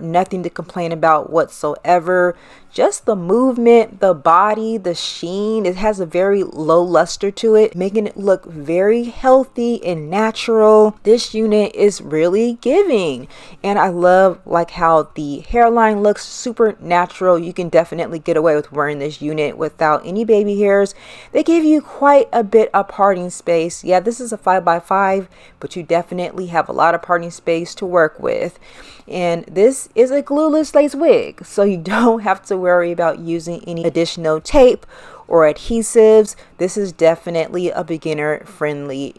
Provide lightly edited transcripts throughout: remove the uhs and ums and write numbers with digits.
Nothing to complain about whatsoever. Just the movement, the body, the sheen, it has a very low luster to it, making it look very healthy and natural. This unit is really giving, and I love like how the hairline looks super natural. You can definitely get away with wearing this unit without any baby hairs. They give you quite a bit of parting space. Yeah, this is a 5x5, but you definitely have a lot of parting space to work with. And this is a glueless lace wig, so you don't have to worry about using any additional tape or adhesives. This is definitely a beginner friendly.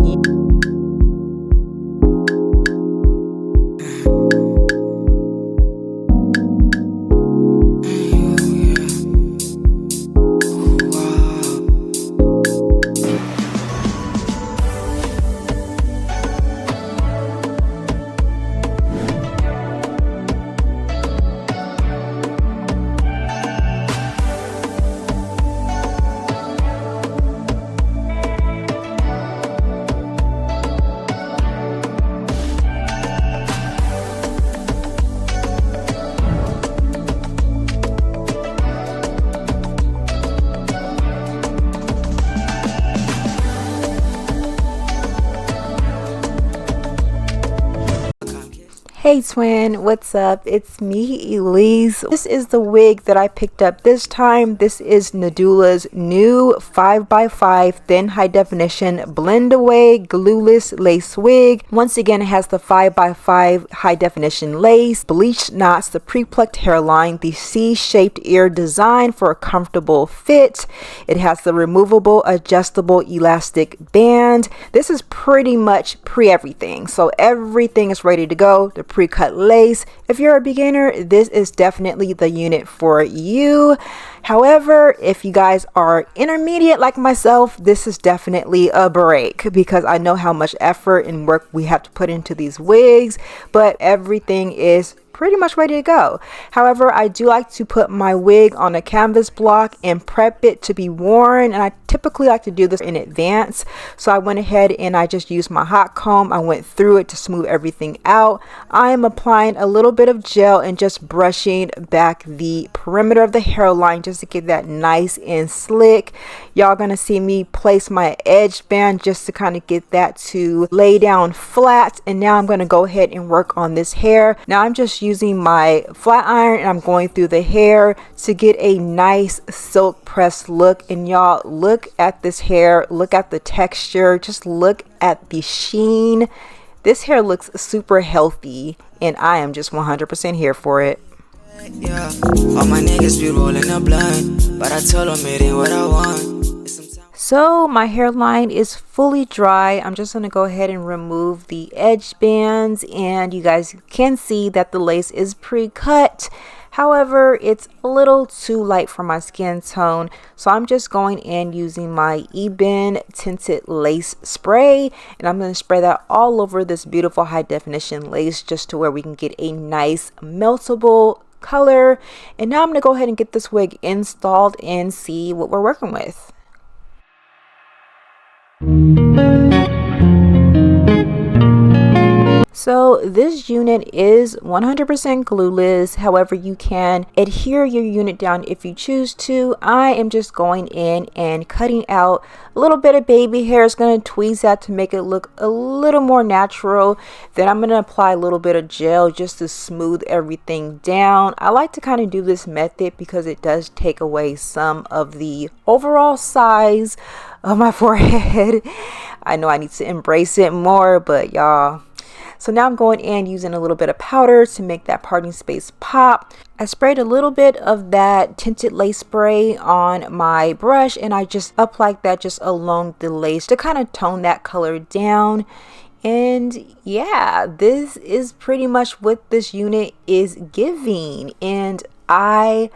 Hey twin, what's up? It's me, Elise. This is the wig that I picked up this time. This is Nadula's new 5x5 thin high definition BlendAway Glueless lace wig. Once again, it has the 5x5 high definition lace, bleached knots, the pre-plucked hairline, the C-shaped ear design for a comfortable fit. It has the removable adjustable elastic band. This is pretty much pre-everything, so everything is ready to go. The pre-cut lace. If you're a beginner, this is definitely the unit for you. However, if you guys are intermediate like myself, this is definitely a break, because I know how much effort and work we have to put into these wigs, but everything is pretty much ready to go. However, I do like to put my wig on a canvas block and prep it to be worn, and I typically like to do this in advance. So I went ahead and I just used my hot comb. I went through it to smooth everything out. I am applying a little bit of gel and just brushing back the perimeter of the hairline just to get that nice and slick. Y'all gonna see me place my edge band just to kind of get that to lay down flat. And now I'm gonna go ahead and work on this hair. Now I'm just using my flat iron and I'm going through the hair to get a nice silk pressed look. And y'all, look at this hair, look at the texture, just look at the sheen. This hair looks super healthy and I am just 100% here for it. Yeah, all my niggas be rolling a blunt, but I told them it ain't what I want. So my hairline is fully dry. I'm just going to go ahead and remove the edge bands, and you guys can see that the lace is pre-cut. However, it's a little too light for my skin tone, so I'm just going in using my Ebin tinted lace spray, and I'm going to spray that all over this beautiful high definition lace just to where we can get a nice meltable color. And now I'm going to go ahead and get this wig installed and see what we're working with. So this unit is 100% glueless. However, you can adhere your unit down if you choose to. I am just going in and cutting out a little bit of baby hair. It's going to tweeze that to make it look a little more natural. Then I'm going to apply a little bit of gel just to smooth everything down. I like to kind of do this method because it does take away some of the overall size of my forehead. I know I need to embrace it more, but y'all. So now I'm going in using a little bit of powder to make that parting space pop. I sprayed a little bit of that tinted lace spray on my brush, and I just applied that just along the lace to kind of tone that color down. And yeah, this is pretty much what this unit is giving, and I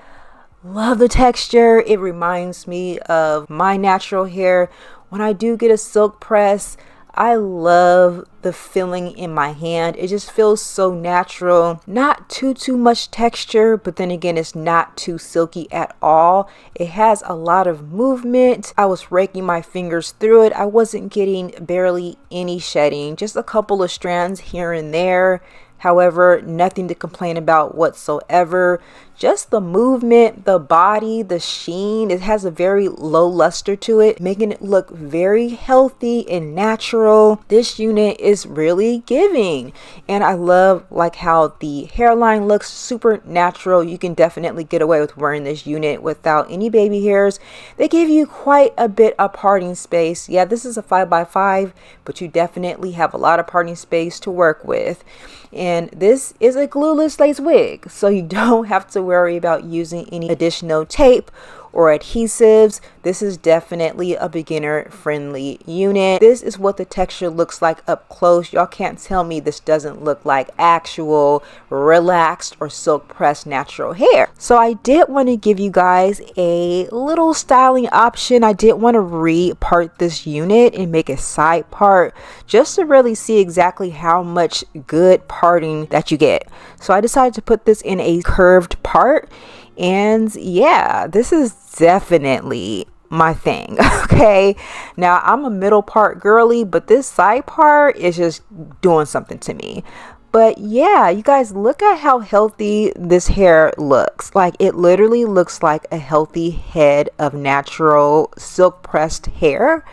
love the texture. It reminds me of my natural hair. When I do get a silk press, I love the feeling in my hand. It just feels so natural. Not too much texture, but then again, it's not too silky at all. It has a lot of movement. I was raking my fingers through it. I wasn't getting barely any shedding, just a couple of strands here and there. However, nothing to complain about whatsoever. Just the movement, the body, the sheen, it has a very low luster to it, making it look very healthy and natural. This unit is really giving, and I love like how the hairline looks super natural. You can definitely get away with wearing this unit without any baby hairs. They give you quite a bit of parting space. Yeah, this is a 5x5, but you definitely have a lot of parting space to work with. And this is a glueless lace wig, so you don't have to worry about using any additional tape or adhesives. This is definitely a beginner friendly unit. This is what the texture looks like up close. Y'all can't tell me this doesn't look like actual relaxed or silk pressed natural hair. So I did want to give you guys a little styling option. I did want to re-part this unit and make a side part just to really see exactly how much good parting that you get. So I decided to put this in a curved part. And yeah, this is definitely my thing. Okay, now I'm a middle part girly, but this side part is just doing something to me. But yeah, you guys, look at how healthy this hair looks. Like, it literally looks like a healthy head of natural silk pressed hair.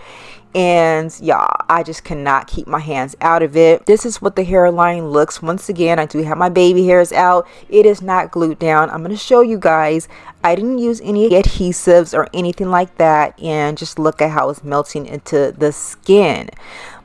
And y'all, I just cannot keep my hands out of it. This is what the hairline looks. Once again, I do have my baby hairs out. It is not glued down. I'm going to show you guys. I didn't use any adhesives or anything like that, and just look at how it's melting into the skin.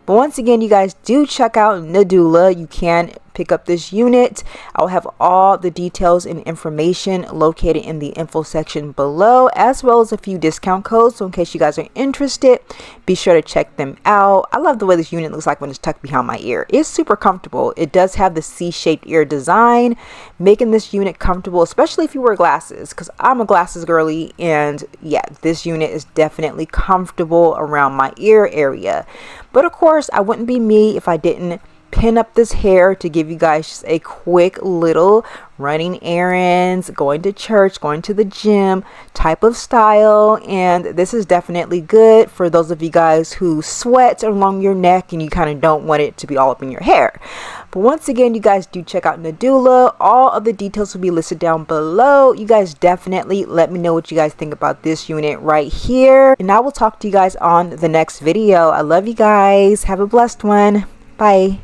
But once again, you guys, do check out Nadula. You can pick up this unit. I'll have all the details and information located in the info section below, as well as a few discount codes. So in case you guys are interested, be sure to check them out. I love the way this unit looks like when it's tucked behind my ear. It's super comfortable. It does have the C-shaped ear design, making this unit comfortable, especially if you wear glasses, because I'm a glasses girly. And yeah, this unit is definitely comfortable around my ear area. But of course, I wouldn't be me if I didn't pin up this hair to give you guys just a quick little running errands, going to church, going to the gym type of style. And this is definitely good for those of you guys who sweat along your neck and you kind of don't want it to be all up in your hair. But once again, you guys, do check out Nadula. All of the details will be listed down below. You guys definitely let me know what you guys think about this unit right here, and I will talk to you guys on the next video. I love you guys. Have a blessed one. Bye.